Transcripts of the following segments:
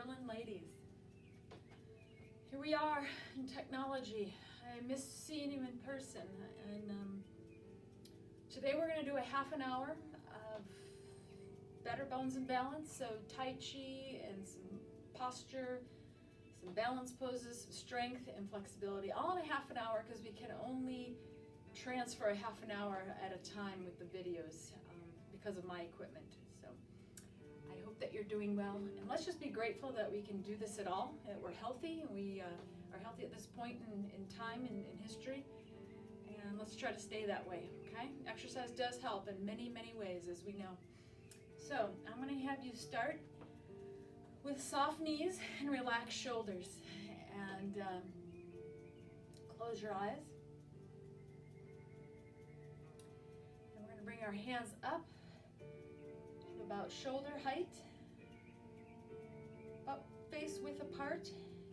Berlin ladies. Here we are in technology. I miss seeing you in person, and today we're going to do a half an hour of better bones and balance, so Tai Chi and some posture, some balance poses, some strength and flexibility, all in a half an hour because we can only transfer a half an hour at a time with the videos because of my equipment. So I hope that you're doing well, and let's just be grateful that we can do this at all, that we're healthy, and we are healthy at this point in time in history, and let's try to stay that way, okay? Exercise does help in many, many ways, as we know. So I'm going to have you start with soft knees and relaxed shoulders, and close your eyes. And we're going to bring our hands up to about shoulder height, about face width apart.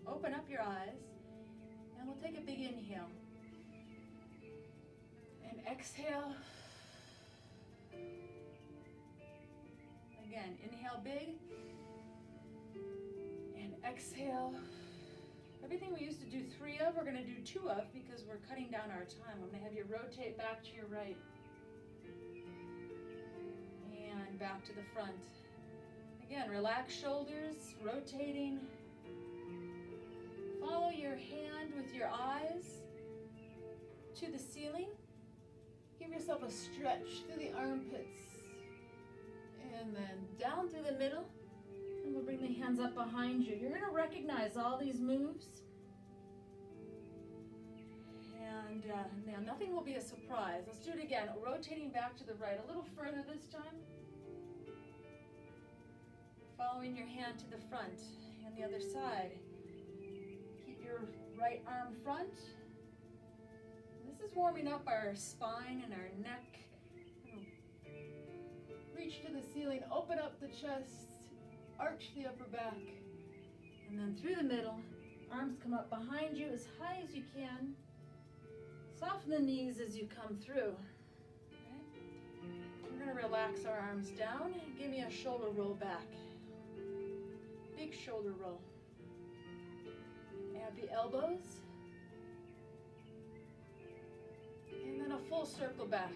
Open up your eyes, and we'll take a big inhale. And exhale. Again, inhale big. And exhale. Everything we used to do 3 of, we're going to do 2 of because we're cutting down our time. I'm going to have you rotate back to your right. And back to the front. Again, relax shoulders, rotating. Follow your hand with your eyes to the ceiling. Give yourself a stretch through the armpits. And then down through the middle. And we'll bring the hands up behind you. You're going to recognize all these moves. And now nothing will be a surprise. Let's do it again. Rotating back to the right a little further this time. Following your hand to the front and the other side. Keep your right arm front. This is warming up our spine and our neck. Reach to the ceiling, open up the chest, arch the upper back, and then through the middle. Arms come up behind you as high as you can. Soften the knees as you come through. Okay. We're going to relax our arms down and give me a shoulder roll back. Big shoulder roll. Add the elbows. And then a full circle back.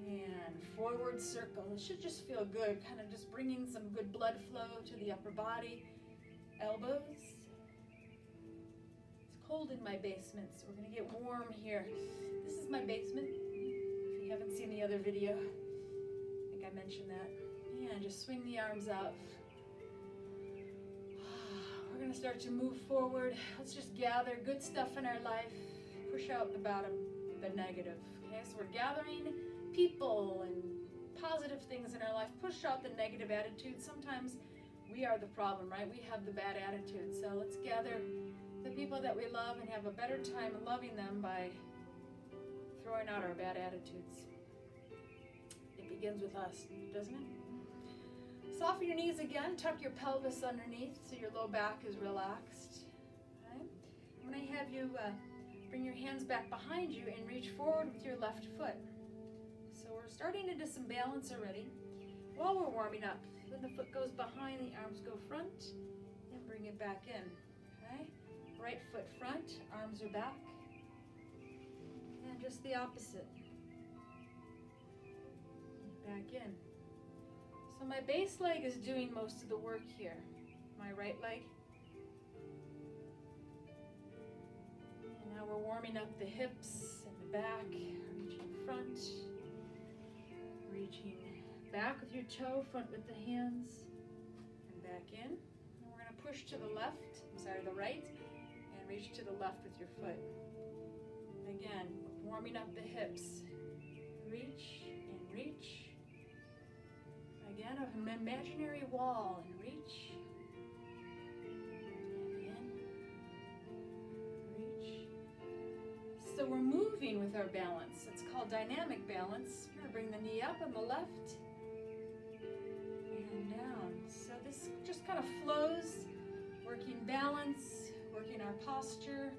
And forward circle. It should just feel good, kind of just bringing some good blood flow to the upper body. Elbows. It's cold in my basement, so we're going to get warm here. This is my basement. If you haven't seen the other video, I think I mentioned that. And just swing the arms out. We're going to start to move forward. Let's just gather good stuff in our life. Push out the bottom, the negative. Okay, so we're gathering people and positive things in our life. Push out the negative attitudes. Sometimes we are the problem, right? We have the bad attitude. So let's gather the people that we love and have a better time loving them by throwing out our bad attitudes. It begins with us, doesn't it? Soften your knees again. Tuck your pelvis underneath so your low back is relaxed. Okay? I'm going to have you bring your hands back behind you and reach forward with your left foot. So we're starting into some balance already. While we're warming up, then the foot goes behind, the arms go front, and bring it back in. Okay? Right foot front, arms are back. And just the opposite. Back in. So my base leg is doing most of the work here. My right leg. And now we're warming up the hips and the back, reaching front. Reaching back with your toe, front with the hands, and back in. And we're going to push to the the right, and reach to the left with your foot. Again, warming up the hips. Reach and reach. Again, an imaginary wall, and reach. And in. Reach. So we're moving with our balance. It's called dynamic balance. We're going to bring the knee up on the left and down. So this just kind of flows, working balance, working our posture.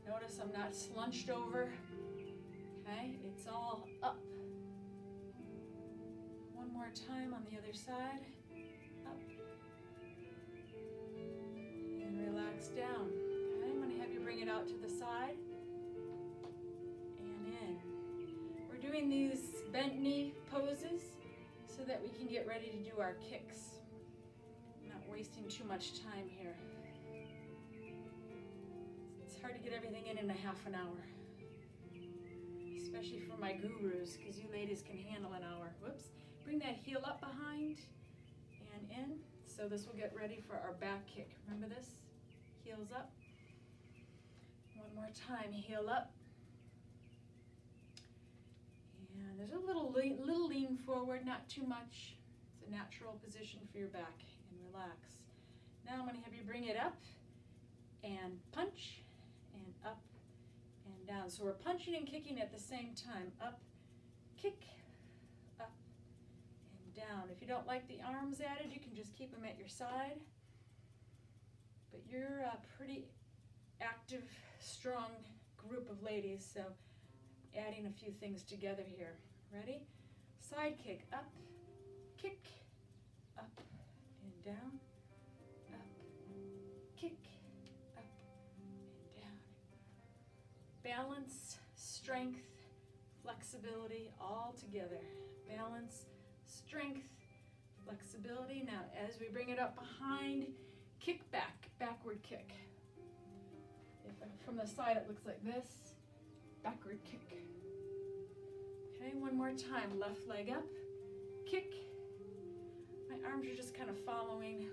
Notice I'm not slunched over. Okay, it's all up. One One more time on the other side. Up. And relax down. Okay, I'm going to have you bring it out to the side. And in. We're doing these bent knee poses so that we can get ready to do our kicks. Not wasting too much time here. It's hard to get everything in a half an hour. Especially for my gurus, because you ladies can handle an hour. Whoops. Bring that heel up behind and in. So this will get ready for our back kick. Remember this? Heels up. One more time, heel up. And there's a little lean forward, not too much. It's a natural position for your back. And relax. Now I'm going to have you bring it up and punch and up and down. So we're punching and kicking at the same time. Up, kick, up, and down. If you don't like the arms added, you can just keep them at your side. But you're a pretty active, strong group of ladies, so adding a few things together here. Ready? Side kick, up, kick, up, and down, up, kick, up, and down. Balance, strength, flexibility, all together. Balance, strength, flexibility. Now, as we bring it up behind, kick back, backward kick. From the side, it looks like this. Backward kick. Okay, one more time. Left leg up, kick. My arms are just kind of following.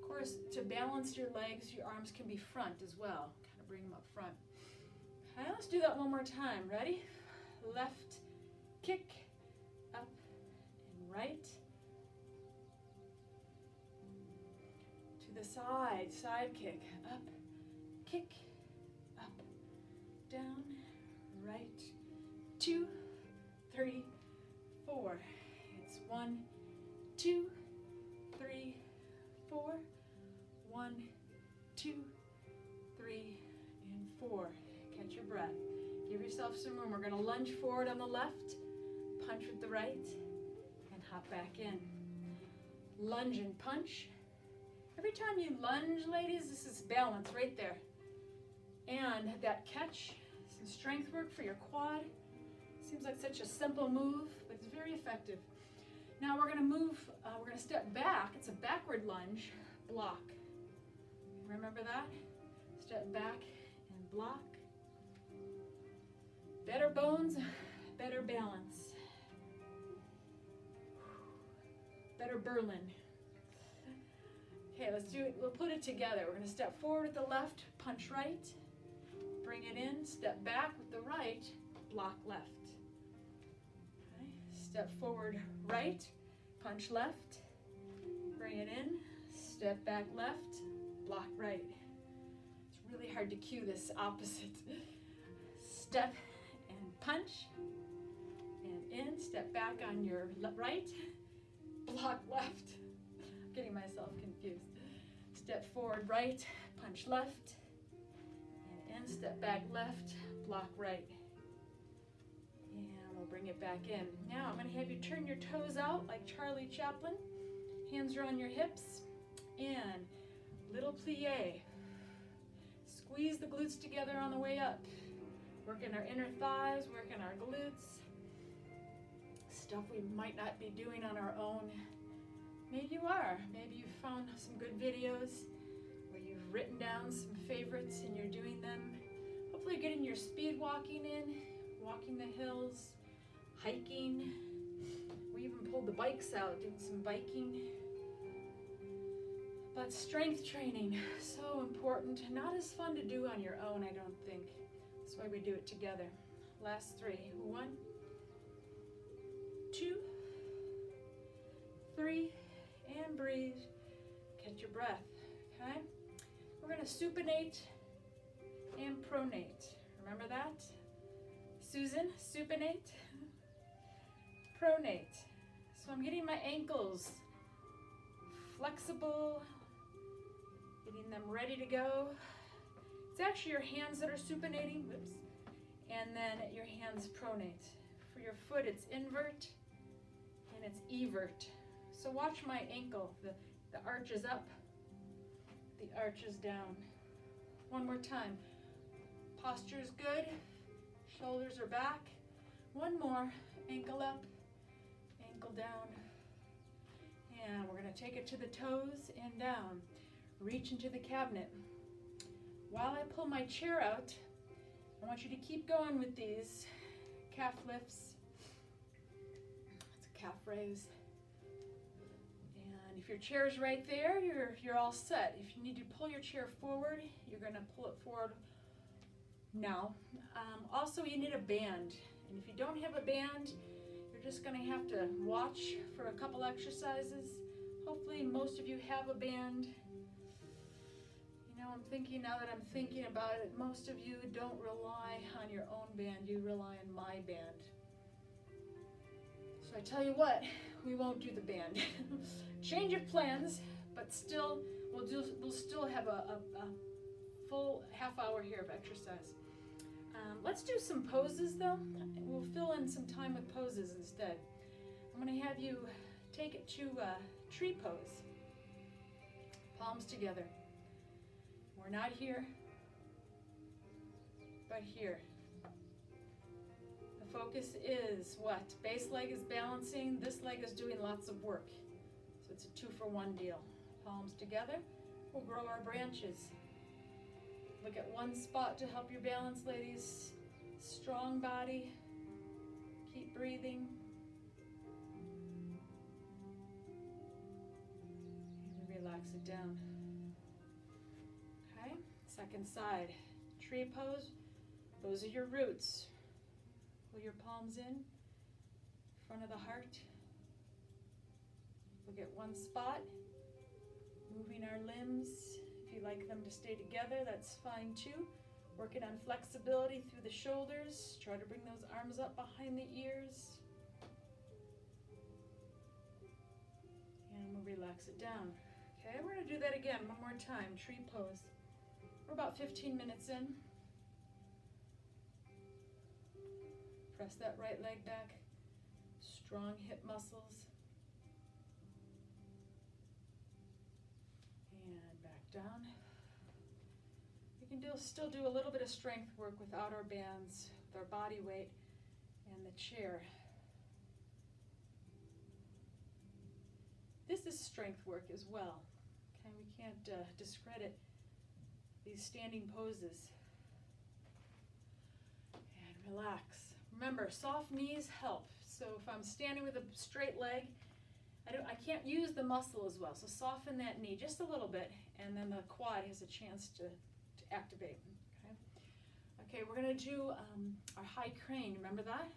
Of course, to balance your legs, your arms can be front as well. Kind of bring them up front. Okay, let's do that one more time. Ready? Left kick, up and right. To the side, side kick, up, kick, up, down, right, 2, 3, 4. It's 1, 2, 3, 4, 1, 2, 3, and 4. Catch your breath. Give yourself some room. We're going to lunge forward on the left, punch with the right, and hop back in. Lunge and punch. Every time you lunge, ladies, this is balance right there. And that catch, some strength work for your quad. Seems like such a simple move, but it's very effective. Now we're going to move, we're going to step back. It's a backward lunge, block. Remember that? Step back and block. Better bones, better balance. Better Berlin. Okay, let's do it. We'll put it together. We're going to step forward with the left, punch right, bring it in, step back with the right, block left. Okay. Step forward right, punch left, bring it in, step back left, block right. It's really hard to cue this opposite. Step and punch, and in, step back on your right, block left. Getting myself confused. Step forward right, punch left, and in, step back left, block right. And we'll bring it back in. Now I'm going to have you turn your toes out like Charlie Chaplin. Hands are on your hips, and little plie. Squeeze the glutes together on the way up. Working our inner thighs, working our glutes. Stuff we might not be doing on our own. Maybe you are. Maybe you've found some good videos where you've written down some favorites and you're doing them. Hopefully you're getting your speed walking in, walking the hills, hiking. We even pulled the bikes out, doing some biking. But strength training, so important. Not as fun to do on your own, I don't think. That's why we do it together. Last 3. 1, 2, 3, and breathe. Catch your breath, okay? We're going to supinate and pronate. Remember that? Susan, supinate, pronate. So I'm getting my ankles flexible, getting them ready to go. It's actually your hands that are supinating, whoops, and then your hands pronate for your foot, it's invert and it's evert. So watch my ankle. The arch is up, the arch is down. One more time. Posture is good. Shoulders are back. One more. Ankle up, ankle down. And we're going to take it to the toes and down. Reach into the cabinet. While I pull my chair out, I want you to keep going with these calf lifts. It's a calf raise. And if your chair is right there, you're all set. If you need to pull your chair forward, you're going to pull it forward now. Also, you need a band. And if you don't have a band, you're just going to have to watch for a couple exercises. Hopefully most of you have a band. You know, I'm thinking now that I'm thinking about it, most of you don't rely on your own band, you rely on my band. So I tell you what, we won't do the band. Change of plans, but still, we'll still have a full half hour here of exercise. Let's do some poses though. We'll fill in some time with poses instead. I'm going to have you take it to tree pose. Palms together. We're not here, but here. The focus is what? Base leg is balancing, this leg is doing lots of work. So it's a 2-for-1 deal. Palms together, we'll grow our branches. Look at one spot to help your balance, ladies. Strong body, keep breathing. And relax it down. Okay, second side. Tree pose, those are your roots. Pull your palms in front of the heart. Look at one spot, moving our limbs. If you like them to stay together, that's fine too. Working on flexibility through the shoulders. Try to bring those arms up behind the ears. And we'll relax it down. Okay, we're going to do that again one more time. Tree pose. We're about 15 minutes in. Press that right leg back. Strong hip muscles. And back down. We can still do a little bit of strength work without our bands, with our body weight and the chair. This is strength work as well. Okay, we can't discredit these standing poses. And relax. Remember, soft knees help. So if I'm standing with a straight leg, I can't use the muscle as well. So soften that knee just a little bit, and then the quad has a chance to activate. Okay, we're going to do our high crane. Remember that?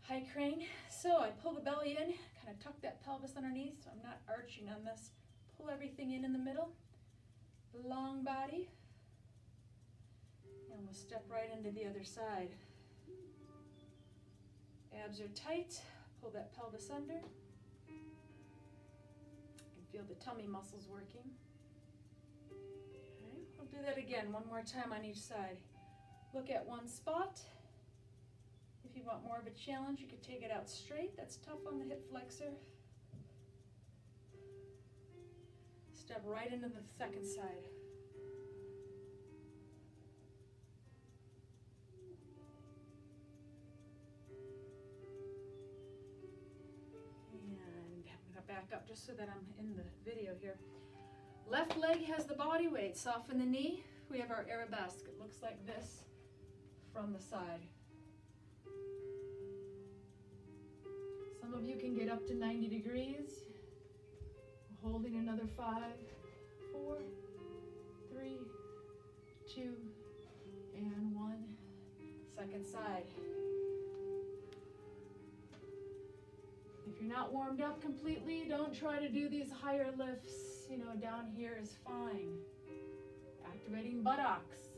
High crane. So I pull the belly in, kind of tuck that pelvis underneath, so I'm not arching on this. Pull everything in the middle. Long body. And we'll step right into the other side. Abs are tight. Pull that pelvis under. You can feel the tummy muscles working. Okay, we'll do that again one more time on each side. Look at one spot. If you want more of a challenge, you could take it out straight. That's tough on the hip flexor. Step right into the second side. Back up just so that I'm in the video here. Left leg has the body weight. Soften the knee. We have our arabesque. It looks like this from the side. Some of you can get up to 90 degrees. Holding another 5, 4, 3, 2, and 1. Second side. If you're not warmed up completely, don't try to do these higher lifts. You know, down here is fine. Activating buttocks.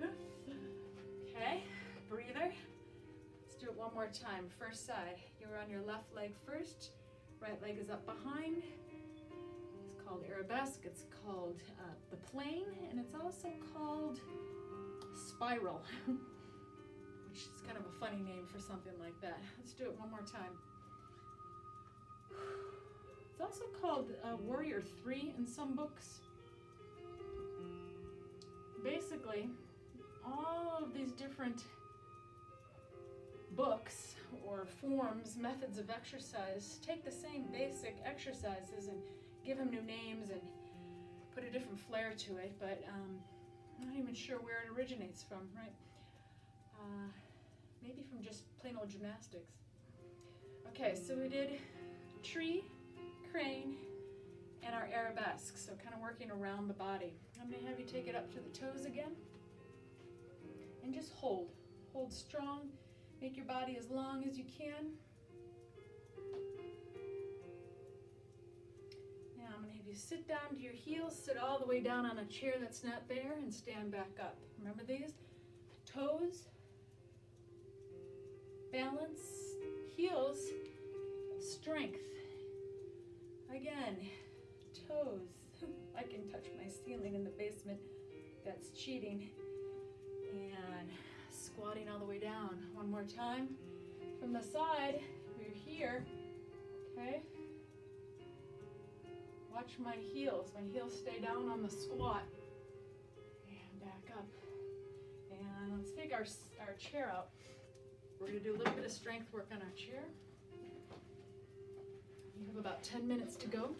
Okay, breather. Let's do it one more time. First side. You're on your left leg first. Right leg is up behind. It's called arabesque. It's called the plane, and it's also called spiral. which is kind of a funny name for something like that. Let's do it one more time. It's also called Warrior 3 in some books. Basically, all of these different books or forms, methods of exercise, take the same basic exercises and give them new names and put a different flair to it, but I'm not even sure where it originates from, right? Maybe from just plain old gymnastics. Okay, so we did tree, crane, and our arabesque, so kind of working around the body. I'm going to have you take it up to the toes again, and just hold. Hold strong, make your body as long as you can. Now I'm going to have you sit down to your heels, sit all the way down on a chair that's not there, and stand back up. Remember these? Toes, balance, heels, strength. Again, toes. I can touch my ceiling in the basement. That's cheating. And squatting all the way down. One more time. From the side, we're here. Okay? Watch my heels. My heels stay down on the squat. And back up. And let's take our chair out. We're going to do a little bit of strength work on our chair. We have about 10 minutes to go.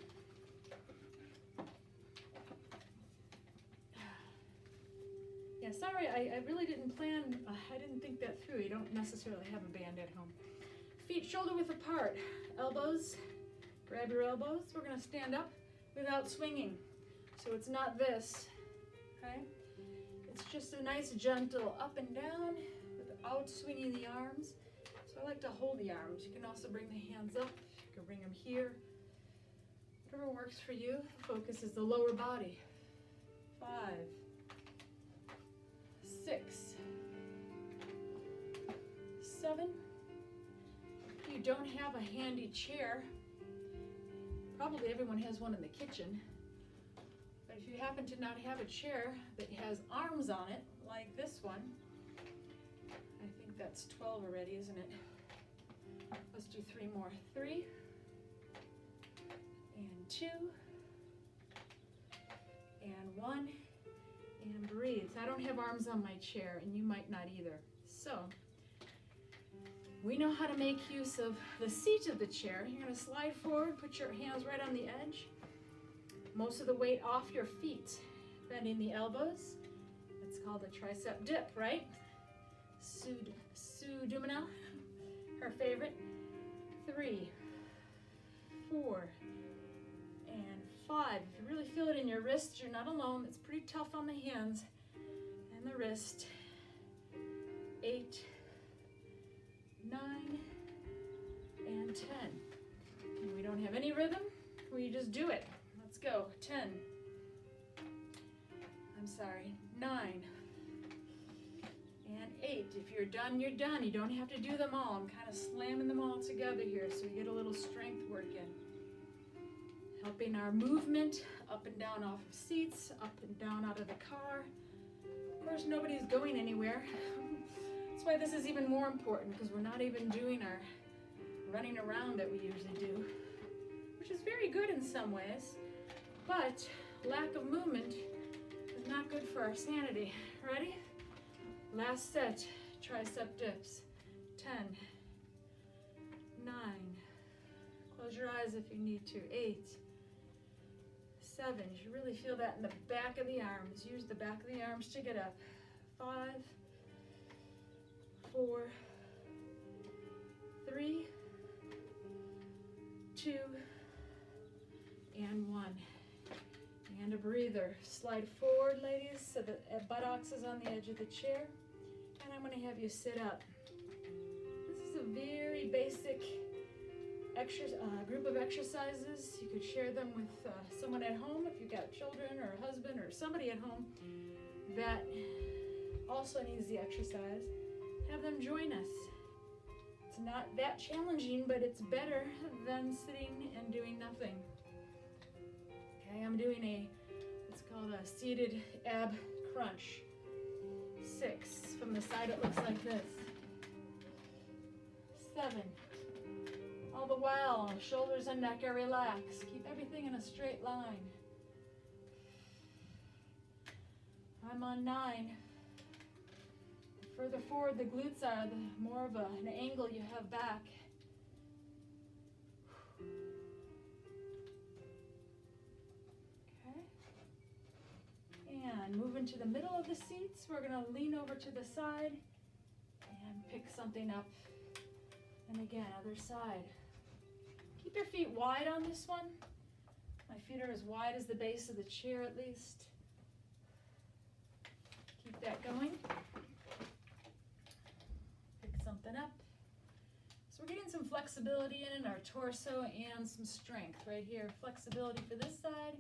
Yeah, sorry, I really didn't plan, I didn't think that through. You don't necessarily have a band at home. Feet shoulder width apart, elbows, grab your elbows. We're going to stand up without swinging. So it's not this, okay? It's just a nice gentle up and down without swinging the arms. So I like to hold the arms. You can also bring the hands up. You can bring them here. Whatever works for you. Focus is the lower body. 5, 6, 7. If you don't have a handy chair, probably everyone has one in the kitchen. But if you happen to not have a chair that has arms on it, like this one, I think that's 12 already, isn't it? Let's do 3 more. 3, and 2, and 1, and breathe. I don't have arms on my chair, and you might not either. So, we know how to make use of the seat of the chair. You're going to slide forward, put your hands right on the edge. Most of the weight off your feet. Bending the elbows. It's called a tricep dip, right? Sue Duminel, her favorite. 3, 4, and 5. If you really feel it in your wrist, you're not alone. It's pretty tough on the hands and the wrist. 8, 9, and 10. And we don't have any rhythm. We just do it. Let's go. 10. I'm sorry. 9. And 8. If you're done, you're done. You don't have to do them all. I'm kind of slamming them all together here so we get a little strength work in. Helping our movement up and down off of seats, up and down out of the car. Of course, nobody's going anywhere. That's why this is even more important, because we're not even doing our running around that we usually do, which is very good in some ways, but lack of movement is not good for our sanity. Ready? Last set, tricep dips. 10, 9, close your eyes if you need to. 8, 7, you should really feel that in the back of the arms. Use the back of the arms to get up. 5, 4, 3, 2, and 1. And a breather. Slide forward, ladies, so the buttocks is on the edge of the chair. And I'm going to have you sit up. This is a very basic group of exercises. You could share them with someone at home if you've got children or a husband or somebody at home that also needs the exercise. Have them join us. It's not that challenging, but it's better than sitting and doing nothing. Okay, I'm doing it's called a seated ab crunch. 6. From the side it looks like this. 7. All the while, shoulders and neck are relaxed. Keep everything in a straight line. I'm on 9. The further forward the glutes are, the more of an angle you have back. Okay. And move into the middle of the seats. We're going to lean over to the side and pick something up. And again, other side. Keep your feet wide on this one. My feet are as wide as the base of the chair at least. Keep that going. Pick something up. So we're getting some flexibility in our torso and some strength right here. Flexibility for this side,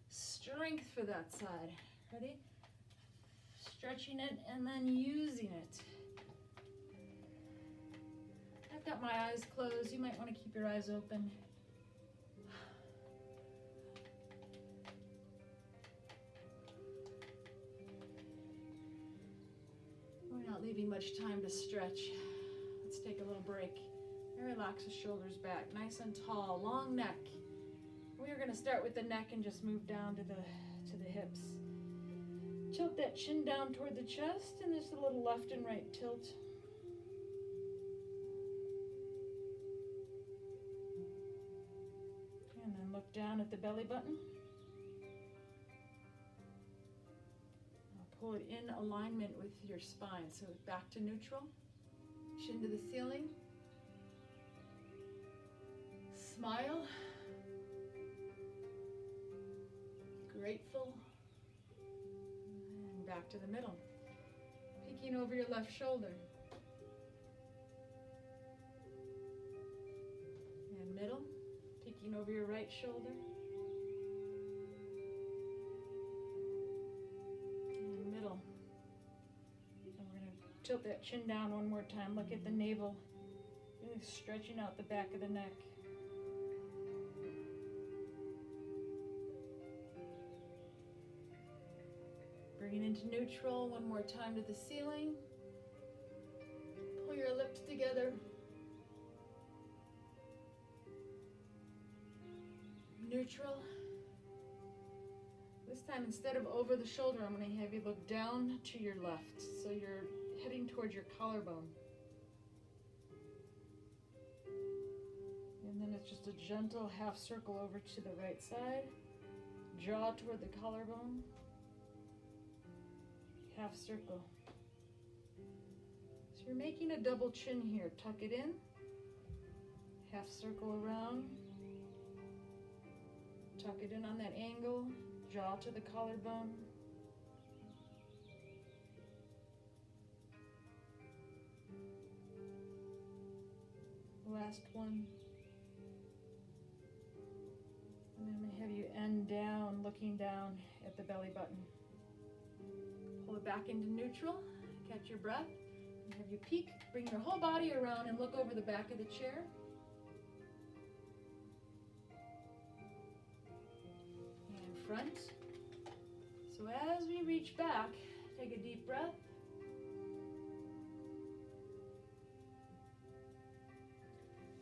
strength for that side. Ready? Stretching it and then using it. I've got my eyes closed. You might want to keep your eyes open. We're not leaving much time to stretch. Let's take a little break and relax the shoulders back. Nice and tall, long neck. We are going to start with the neck and just move down to the hips. Tilt that chin down toward the chest and just a little left and right tilt. And then look down at the belly button. Pull it in alignment with your spine. So back to neutral, chin to the ceiling. Smile. Grateful. And back to the middle. Peeking over your left shoulder. And middle. Peeking over your right shoulder. Tilt that chin down one more time. Look at the navel, really stretching out the back of the neck. Bring it into neutral one more time to the ceiling. Pull your lips together. Neutral. This time, instead of over the shoulder, I'm going to have you look down to your left. So you're heading towards your collarbone. And then it's just a gentle half circle over to the right side. Jaw toward the collarbone. Half circle. So you're making a double chin here. Tuck it in. Half circle around. Tuck it in on that angle. Jaw to the collarbone. Last one. And then I'm going to have you end down, looking down at the belly button. Pull it back into neutral. Catch your breath. And have you peek. Bring your whole body around and look over the back of the chair. And front. So as we reach back, take a deep breath.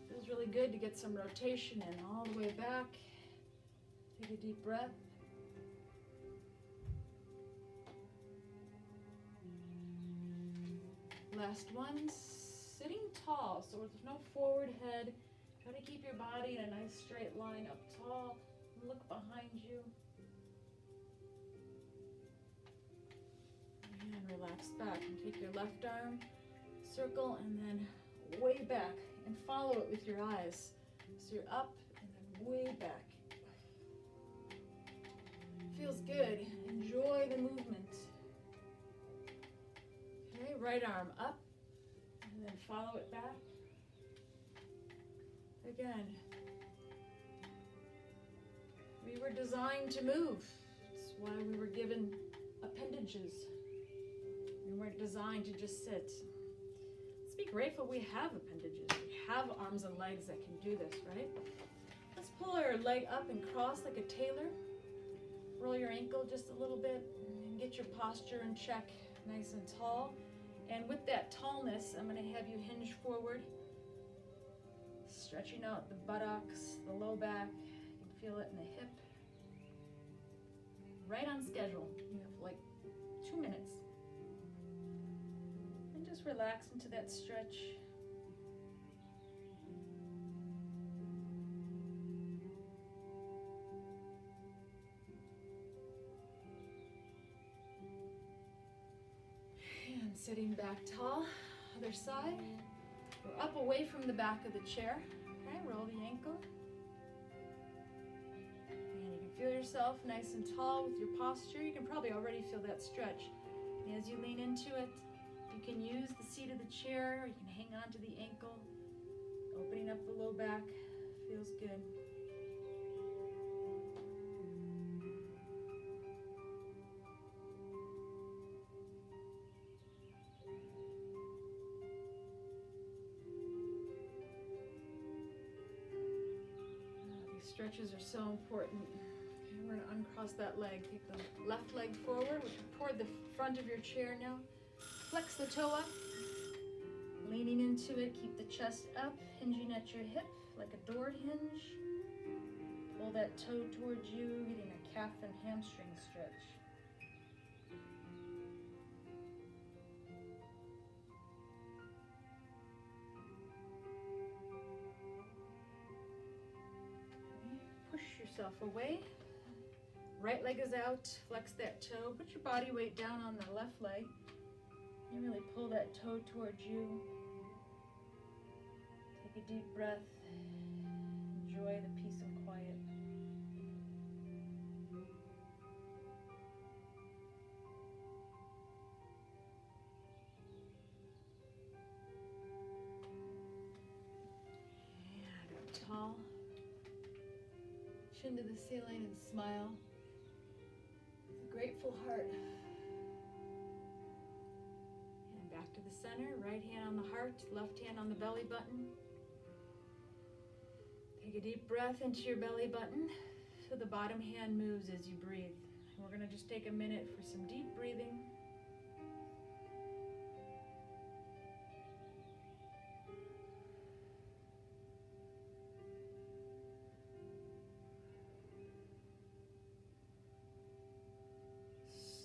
Feels really good to get some rotation in all the way back. Take a deep breath. Last one, sitting tall, so there's no forward head. Try to keep your body in a nice straight line up tall. Look behind you. And relax back and take your left arm, circle, and then way back and follow it with your eyes. So you're up and then way back. Feels good. Enjoy the movement. Okay, right arm up and then follow it back. Again. We were designed to move. It's why we were given appendages. We weren't designed to just sit. Let's be grateful we have appendages. We have arms and legs that can do this, right? Let's pull our leg up and cross like a tailor. Roll your ankle just a little bit and get your posture in check, nice and tall. And with that tallness, I'm going to have you hinge forward stretching out the buttocks, the low back. You can feel it in the hip. Right on schedule. You have like 2 minutes. And just relax into that stretch. And sitting back tall, other side. We're up away from the back of the chair. Okay, roll the ankle. And you can feel yourself nice and tall with your posture. You can probably already feel that stretch. And as you lean into it, you can use the seat of the chair, or you can hang on to the ankle. Opening up the low back feels good. Stretches are so important. Okay, we're going to uncross that leg. Take the left leg forward, which is toward the front of your chair now. Flex the toe up, leaning into it. Keep the chest up, hinging at your hip like a door hinge. Pull that toe towards you, getting a calf and hamstring stretch. Yourself away. Right leg is out. Flex that toe. Put your body weight down on the left leg. And really pull that toe towards you. Take a deep breath. Enjoy the peace and quiet. And up tall. Chin to the ceiling and smile. With a grateful heart. And back to the center. Right hand on the heart, left hand on the belly button. Take a deep breath into your belly button so the bottom hand moves as you breathe. And we're going to just take a minute for some deep breathing.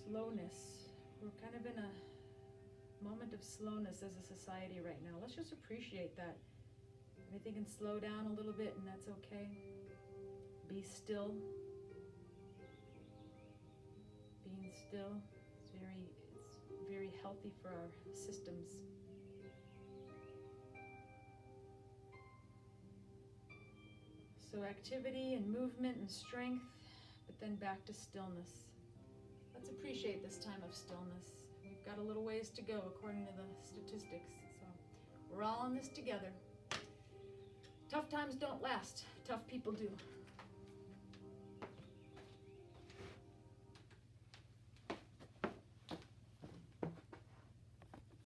Slowness. We're kind of in a moment of slowness as a society right now. Let's just appreciate that. Everything can slow down a little bit, and that's okay. Be still. Being still is very healthy for our systems. So activity and movement and strength, but then back to stillness. Let's appreciate this time of stillness. We've got a little ways to go according to the statistics. So we're all in this together. Tough times don't last. Tough people do.